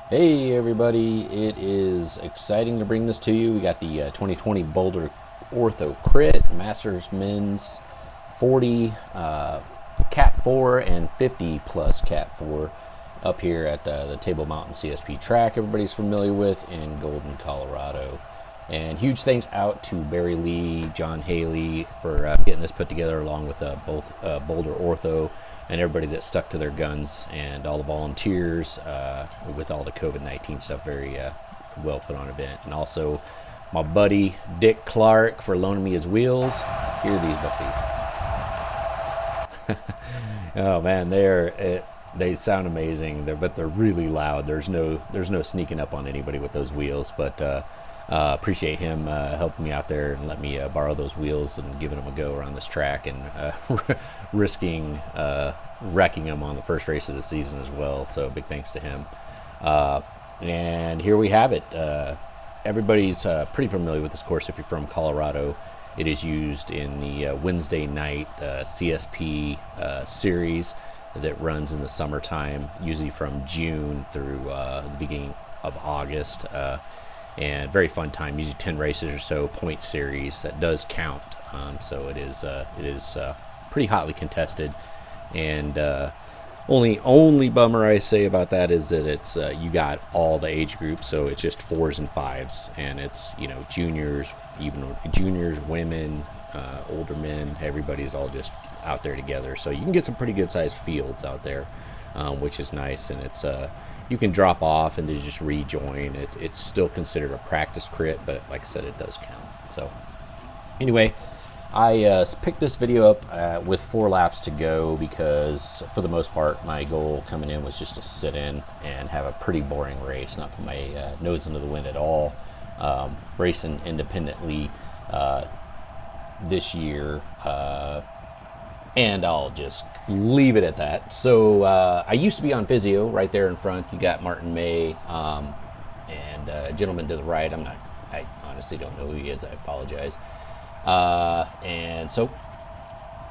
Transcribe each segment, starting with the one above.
Hey everybody, it is exciting to bring this to you. We got the 2020 Boulder Ortho Crit Masters Men's 40 Cat 4 and 50 plus Cat 4 up here at the Table Mountain CSP track everybody's familiar with in Golden, Colorado. And huge thanks out to Barry Lee, John Haley for getting this put together, along with both Boulder Ortho and everybody that stuck to their guns, and all the volunteers with all the COVID-19 stuff. Very well put on event. And also my buddy Dick Clark for loaning me his wheels. Here are these puppies. Oh man, they sound amazing. But they're really loud. There's no sneaking up on anybody with those wheels. But appreciate him helping me out there and let me borrow those wheels and giving them a go around this track, and risking wrecking them on the first race of the season as well. So big thanks to him. And here we have it. Everybody's pretty familiar with this course if you're from Colorado. It is used in the Wednesday night CSP series that runs in the summertime, usually from June through the beginning of August. And very fun time, usually 10 races or so, point series that does count. So it is pretty hotly contested. And only bummer I say about that is that it's you got all the age groups, so it's just 4's and 5's, and it's juniors, even juniors, women, older men, everybody's all just out there together. So you can get some pretty good sized fields out there, which is nice. And it's you can drop off and then just rejoin. It's still considered a practice crit, but like I said, it does count. So anyway, I picked this video up with 4 laps to go because for the most part my goal coming in was just to sit in and have a pretty boring race, not put my nose into the wind at all. Racing independently this year, and I'll just leave it at that. So I used to be on Physio right there in front. You got Martin May and a gentleman to the right. I honestly don't know who he is. I apologize. And so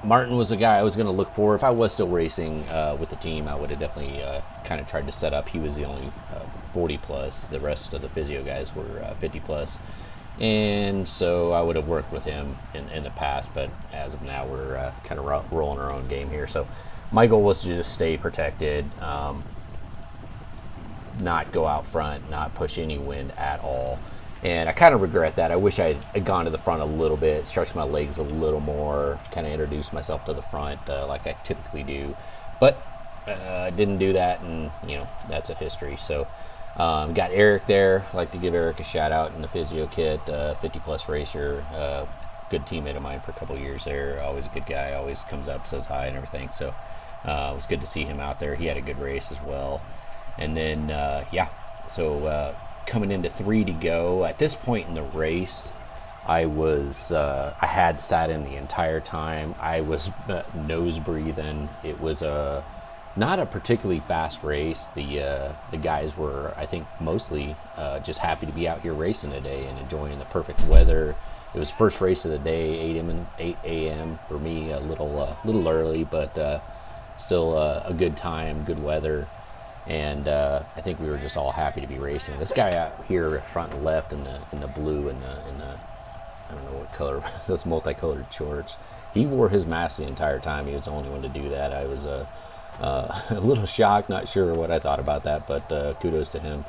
Martin was a guy I was going to look for. If I was still racing with the team, I would have definitely kind of tried to set up. He was the only 40 plus. The rest of the Physio guys were 50 plus. And so I would have worked with him in the past, but as of now, we're kind of rolling our own game here. So my goal was to just stay protected, not go out front, not push any wind at all. And I kind of regret that. I wish I had gone to the front a little bit, stretched my legs a little more, kind of introduced myself to the front like I typically do. But I didn't do that, and that's a history. So got Eric there. I'd like to give Eric a shout out in the Physio kit, 50 plus racer, good teammate of mine for a couple years there. Always a good guy, always comes up, says hi and everything. So it was good to see him out there. He had a good race as well. And then coming into 3 to go. At this point in the race, I had sat in the entire time. I was nose breathing. It was not a particularly fast race. The guys were, I think, mostly just happy to be out here racing today and enjoying the perfect weather. It was first race of the day, 8 a.m. for me, a little early, but still a good time, good weather. And I think we were just all happy to be racing. This guy out here front and left in the blue and the I don't know what color, those multicolored shorts, he wore his mask the entire time. He was the only one to do that. I was a little shocked, not sure what I thought about that, but kudos to him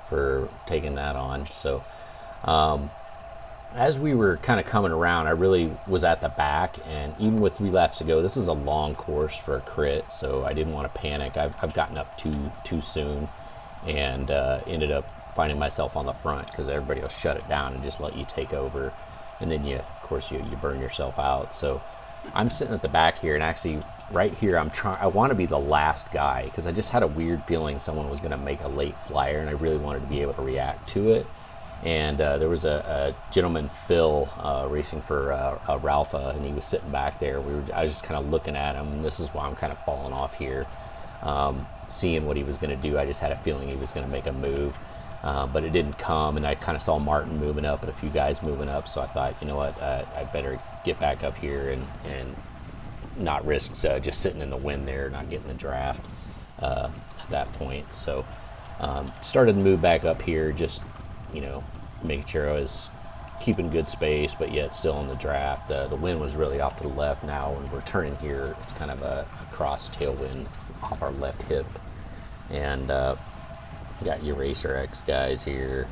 for taking that on. So as we were kind of coming around, I really was at the back, and even with 3 laps to go, this is a long course for a crit, so I didn't want to panic. I've gotten up too soon, and ended up finding myself on the front because everybody will shut it down and just let you take over, and then you burn yourself out. So I'm sitting at the back here, and actually right here I want to be the last guy because I just had a weird feeling someone was going to make a late flyer, and I really wanted to be able to react to it. And there was a gentleman, Phil, racing for Ralpha, and he was sitting back there. I was just kind of looking at him. This is why I'm kind of falling off here, seeing what he was going to do. I just had a feeling he was going to make a move, but it didn't come. And I kind of saw Martin moving up and a few guys moving up, so I thought, you know what, I better get back up here and not risk just sitting in the wind there, not getting the draft at that point. So Started to move back up here, just, you know, making sure I was keeping good space, but yet still in the draft. The wind was really off to the left. Now when we're turning here, it's kind of a cross tailwind off our left hip. And we got your Racer X guys here.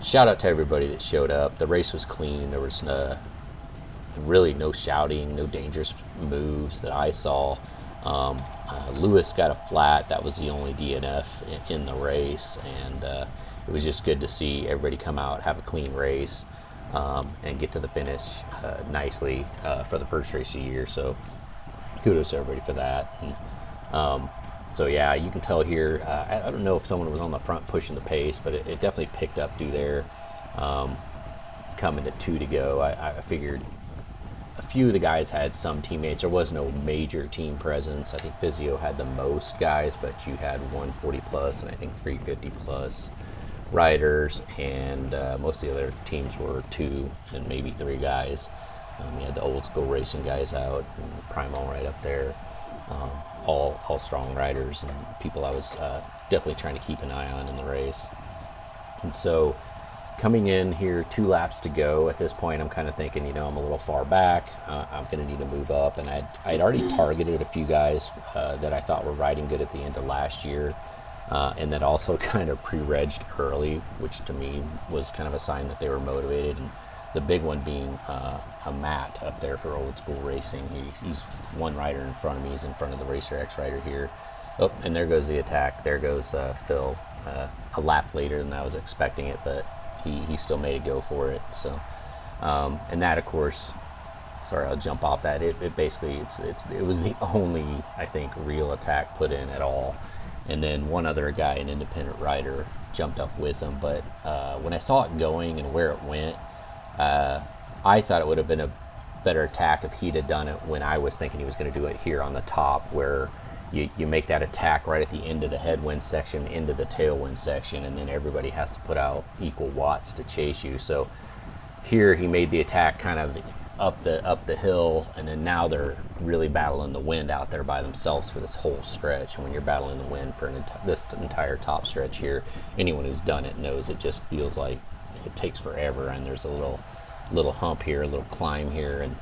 Shout out to everybody that showed up. The race was clean. There was really no shouting, no dangerous moves that I saw. Lewis got a flat. That was the only DNF in the race, and it was just good to see everybody come out, have a clean race, and get to the finish nicely for the first race of the year. So kudos to everybody for that. And, so yeah, you can tell here, I don't know if someone was on the front pushing the pace, but it definitely picked up through there. Coming to 2 to go, I figured a few of the guys had some teammates. There was no major team presence. I think Physio had the most guys, but you had 140 plus and I think 350 plus riders, and most of the other teams were 2 and maybe 3 guys. You had the old school racing guys out, and Primo right up there. All strong riders and people I was definitely trying to keep an eye on in the race. And so coming in here, 2 laps to go. At this point, I'm kind of thinking, you know, I'm a little far back. I'm going to need to move up. And I'd already targeted a few guys that I thought were riding good at the end of last year. And then also kind of pre-regged early, which to me was kind of a sign that they were motivated. And the big one being a Matt up there for old school racing. He's one rider in front of me. He's in front of the Racer X rider here. Oh, and there goes the attack. There goes Phil. A lap later than I was expecting it, but he still made a go for it. So, and that, of course, sorry, I'll jump off that. It basically, it was the only, I think, real attack put in at all. And then one other guy, an independent rider, jumped up with him. But when I saw it going and where it went, I thought it would have been a better attack if he'd have done it when I was thinking he was going to do it here on the top, where you make that attack right at the end of the headwind section into the tailwind section, and then everybody has to put out equal watts to chase you. So here he made the attack kind of up the hill, and then now they're really battling the wind out there by themselves for this whole stretch. And when you're battling the wind for this entire top stretch here, anyone who's done it knows it just feels like it takes forever, and there's a little hump here, a little climb here, and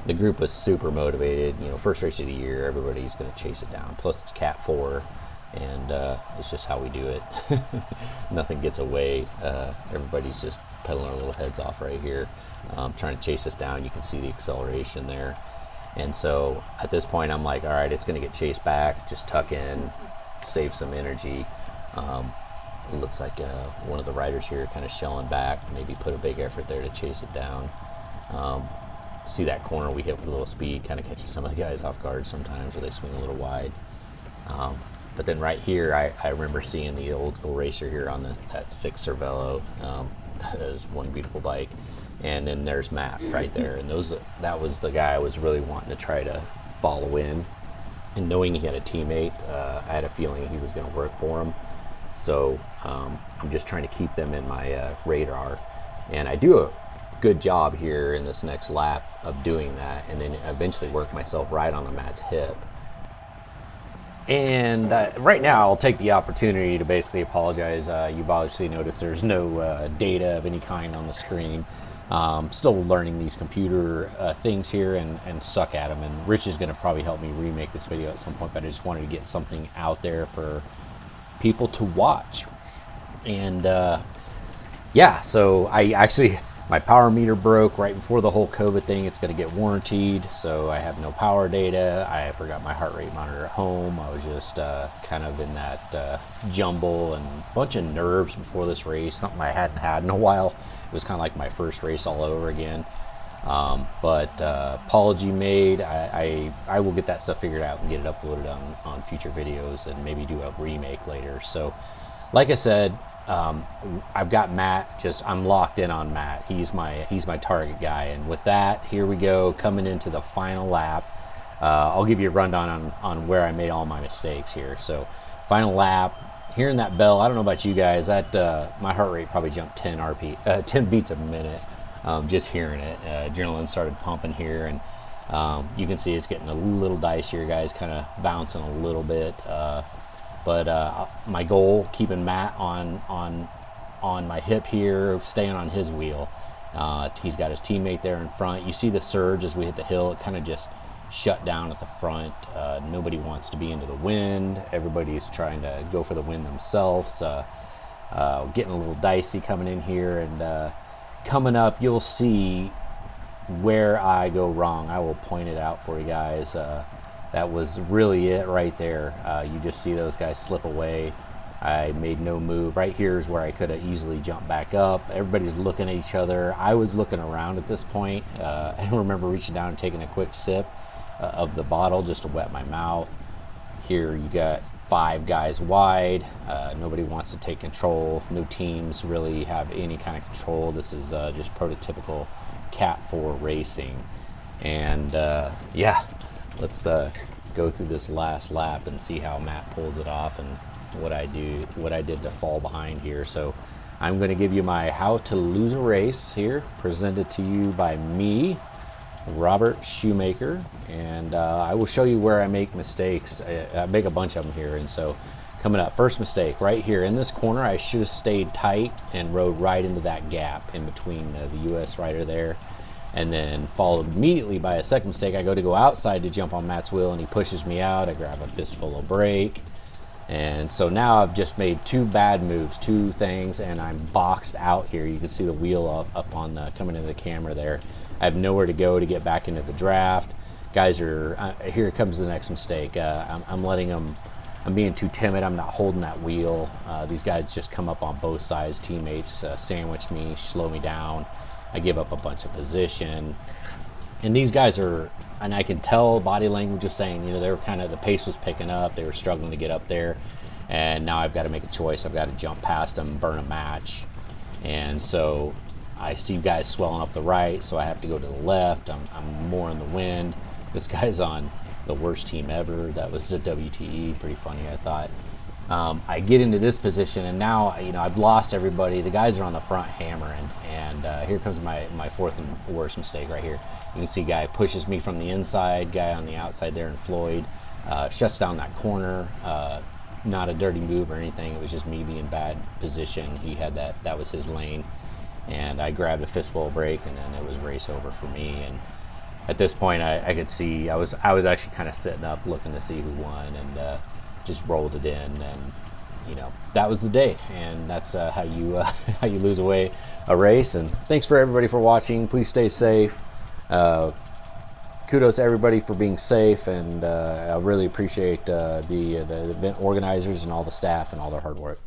the group was super motivated. You know, first race of the year, everybody's going to chase it down. Plus it's Cat 4, and it's just how we do it. Nothing gets away. Everybody's just pedaling our little heads off right here, trying to chase us down. You can see the acceleration there. And so at this point, I'm like, all right, it's going to get chased back. Just tuck in, save some energy. It looks like one of the riders here kind of shelling back, maybe put a big effort there to chase it down. See that corner we hit with a little speed, kind of catches some of the guys off guard sometimes, where they swing a little wide. But then right here, I remember seeing the old school racer here on that 6 Cervelo. That is one beautiful bike. And then there's Matt right there, and that was the guy I was really wanting to try to follow in. And knowing he had a teammate, I had a feeling he was going to work for him. So I'm just trying to keep them in my radar, and I do a good job here in this next lap of doing that, and then eventually work myself right on the Matt's hip. And right now I'll take the opportunity to basically apologize. You've obviously noticed there's no data of any kind on the screen. Still learning these computer things here and suck at them, and Rich is going to probably help me remake this video at some point, but I just wanted to get something out there for people to watch. And yeah, so my power meter broke right before the whole COVID thing. It's going to get warrantied, so I have no power data. I forgot my heart rate monitor at home. I was just kind of in that jumble and a bunch of nerves before this race, something I hadn't had in a while. It was kind of like my first race all over again. But apology made. I will get that stuff figured out and get it uploaded on future videos, and maybe do a remake later. So like I said, I've got Matt. I'm locked in on Matt. He's my target guy. And with that, here we go, coming into the final lap. I'll give you a rundown on where I made all my mistakes here. So final lap, hearing that bell, I don't know about you guys, that my heart rate probably jumped 10 beats a minute. Just hearing it, adrenaline started pumping here, and you can see it's getting a little dicier, guys, kind of bouncing a little bit. But my goal, keeping Matt on my hip here, staying on his wheel. He's got his teammate there in front. You see the surge as we hit the hill. It kind of just shut down at the front. Nobody wants to be into the wind. Everybody's trying to go for the win themselves. Getting a little dicey coming in here, and coming up you'll see where I go wrong. I will point it out for you guys. That was really it right there. You just see those guys slip away. I made no move. Right here is where I could have easily jumped back up. Everybody's looking at each other. I was looking around at this point. I remember reaching down and taking a quick sip of the bottle just to wet my mouth. Here you got 5 guys wide. Nobody wants to take control. No teams really have any kind of control. This is just prototypical Cat 4 racing. And yeah, let's go through this last lap and see how Matt pulls it off and what I did to fall behind here. So I'm going to give you my how to lose a race here, presented to you by me, Robert Shoemaker, and I will show you where I make mistakes. I make a bunch of them here. And so coming up, first mistake right here in this corner, I should have stayed tight and rode right into that gap in between the US rider there, and then followed immediately by a second mistake. I go outside to jump on Matt's wheel and he pushes me out. I grab a fistful of brake. And so now I've just made 2 bad moves, 2 things, and I'm boxed out here. You can see the wheel up on the, coming into the camera there. I have nowhere to go to get back into the draft. Guys are, here comes the next mistake. I'm letting them, I'm being too timid. I'm not holding that wheel. These guys just come up on both sides. Teammates sandwich me, slow me down. I give up a bunch of position. And these guys are, and I can tell body language is saying, you know, they were kind of, the pace was picking up. They were struggling to get up there. And now I've got to make a choice. I've got to jump past them, burn a match. And so I see guys swelling up the right, so I have to go to the left. I'm more in the wind. This guy's on the worst team ever. That was the WTE. Pretty funny, I thought. I get into this position, and now, you know, I've lost everybody. The guys are on the front hammering, and here comes my 4th and worst mistake right here. You can see guy pushes me from the inside, guy on the outside there, and Floyd shuts down that corner. Not a dirty move or anything. It was just me being bad position. He had that was his lane, and I grabbed a fistful of brake, and then it was race over for me. And at this point, I could see I was actually kind of sitting up looking to see who won, and just rolled it in. And you know, that was the day. And that's how you how you lose away a race. And thanks for everybody for watching. Please stay safe. Kudos to everybody for being safe, and I really appreciate the event organizers and all the staff and all their hard work.